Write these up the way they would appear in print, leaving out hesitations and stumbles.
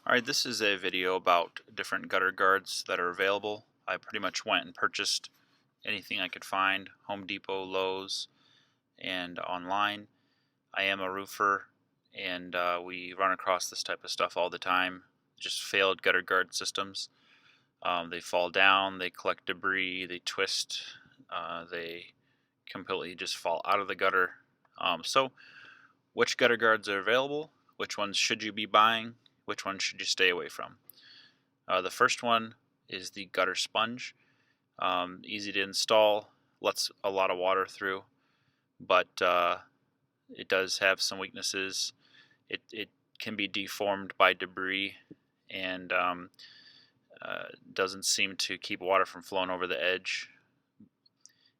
Alright, this is a video about different gutter guards that are available. I pretty much went and purchased anything I could find, Home Depot, Lowe's, and online. I am a roofer, and we run across this type of stuff all the time. Just failed gutter guard systems. They fall down, they collect debris, they twist, they completely just fall out of the gutter. So which gutter guards are available? Which ones should you be buying? Which ones should you stay away from? The first one is the gutter sponge. Easy to install, lets a lot of water through, but it does have some weaknesses. It can be deformed by debris and doesn't seem to keep water from flowing over the edge.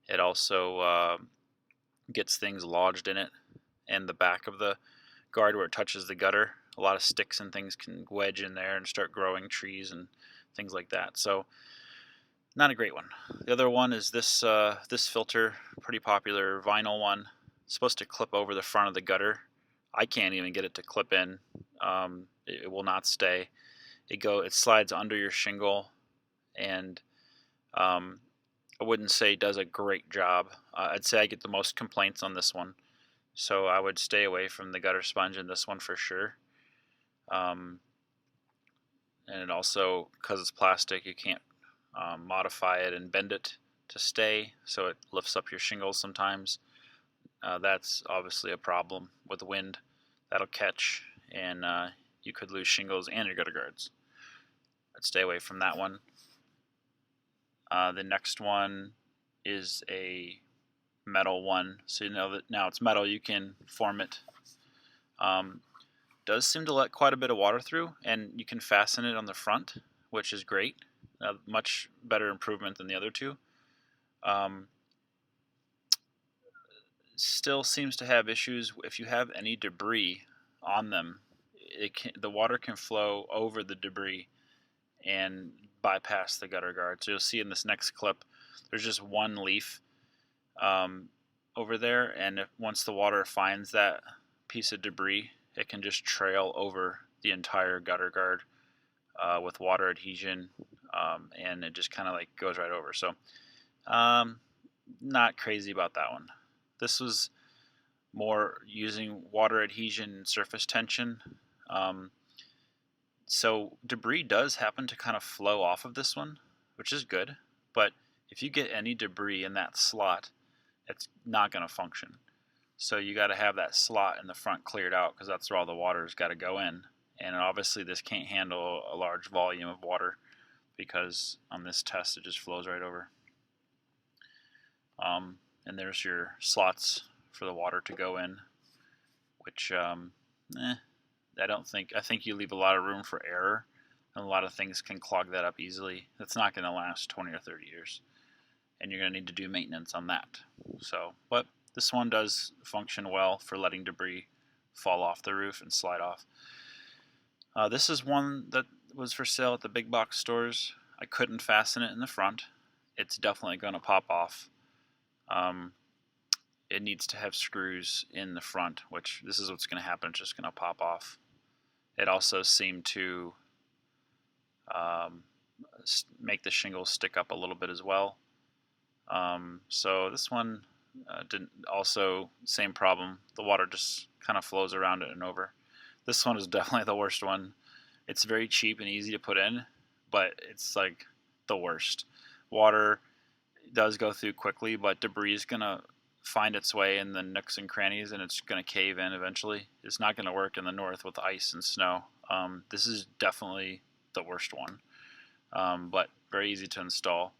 It also gets things lodged in it and the back of the guard where it touches the gutter. A lot of sticks and things can wedge in there and start growing trees and things like that. So not a great one. The other one is this filter, pretty popular vinyl one. It's supposed to clip over the front of the gutter. I can't even get it to clip in. It will not stay. It slides under your shingle, and I wouldn't say it does a great job. I'd say I get the most complaints on this one, so I would stay away from the gutter sponge in this one for sure. And it also, because it's plastic, you can't modify it and bend it to stay, so it lifts up your shingles sometimes. That's obviously a problem with wind. That'll catch, and you could lose shingles and your gutter guards. I'd stay away from that one. The next one is a metal one, so you know that now it's metal, you can form it. Does seem to let quite a bit of water through, and you can fasten it on the front, which is great. Much better improvement than the other two. Still seems to have issues if you have any debris on them. The water can flow over the debris and bypass the gutter guard. So you'll see in this next clip, there's just one leaf over there, and once the water finds that piece of debris, it can just trail over the entire gutter guard with water adhesion, and it just kind of like goes right over. So not crazy about that one. This was more using water adhesion and surface tension. So debris does happen to kind of flow off of this one, which is good, but if you get any debris in that slot, it's not going to function. So you got to have that slot in the front cleared out, because that's where all the water's got to go in. And obviously this can't handle a large volume of water, because on this test it just flows right over. And there's your slots for the water to go in, which I think you leave a lot of room for error, and a lot of things can clog that up easily. That's not going to last 20 or 30 years, and you're going to need to do maintenance on that. So, but this one does function well for letting debris fall off the roof and slide off. This is one that was for sale at the big box stores. I couldn't fasten it in the front. It's definitely going to pop off. It needs to have screws in the front, which this is what's going to happen. It's just going to pop off. It also seemed to make the shingles stick up a little bit as well. So this one didn't. Also, same problem. The water just kind of flows around it and over. This one is definitely the worst one. It's very cheap and easy to put in, but it's like the worst. Water does go through quickly, but debris is going to find its way in the nooks and crannies, and it's going to cave in eventually. It's not going to work in the north with ice and snow. This is definitely the worst one, but very easy to install.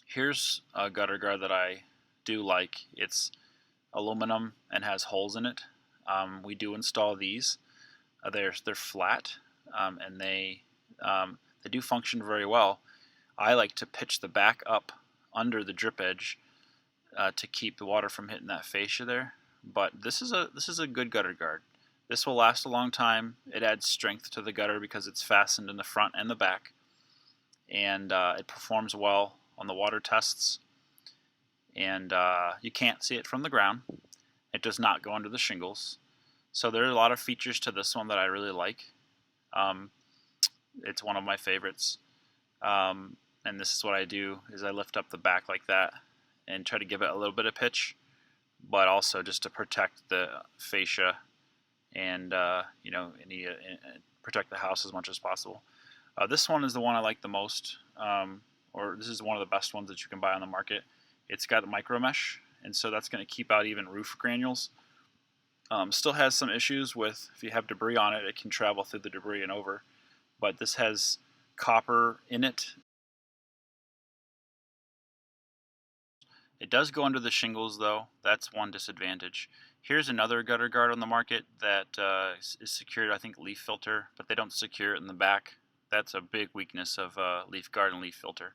Here's a gutter guard that I do like. It's aluminum and has holes in it. We do install these. They're flat, and they do function very well. I like to pitch the back up under the drip edge to keep the water from hitting that fascia there. But this is a good gutter guard. This will last a long time. It adds strength to the gutter because it's fastened in the front and the back, and it performs well on the water tests. And you can't see it from the ground. It does not go under the shingles. So there are a lot of features to this one that I really like. Um, it's one of my favorites. And this is what I do: is I lift up the back like that and try to give it a little bit of pitch, but also just to protect the fascia and protect the house as much as possible. This one is the one I like the most, or this is one of the best ones that you can buy on the market. It's got micro mesh, and so that's going to keep out even roof granules. Still has some issues with, if you have debris on it, it can travel through the debris and over. But this has copper in it. It does go under the shingles though. That's one disadvantage. Here's another gutter guard on the market that is secured, I think, leaf filter, but they don't secure it in the back. That's a big weakness of leaf guard and leaf filter.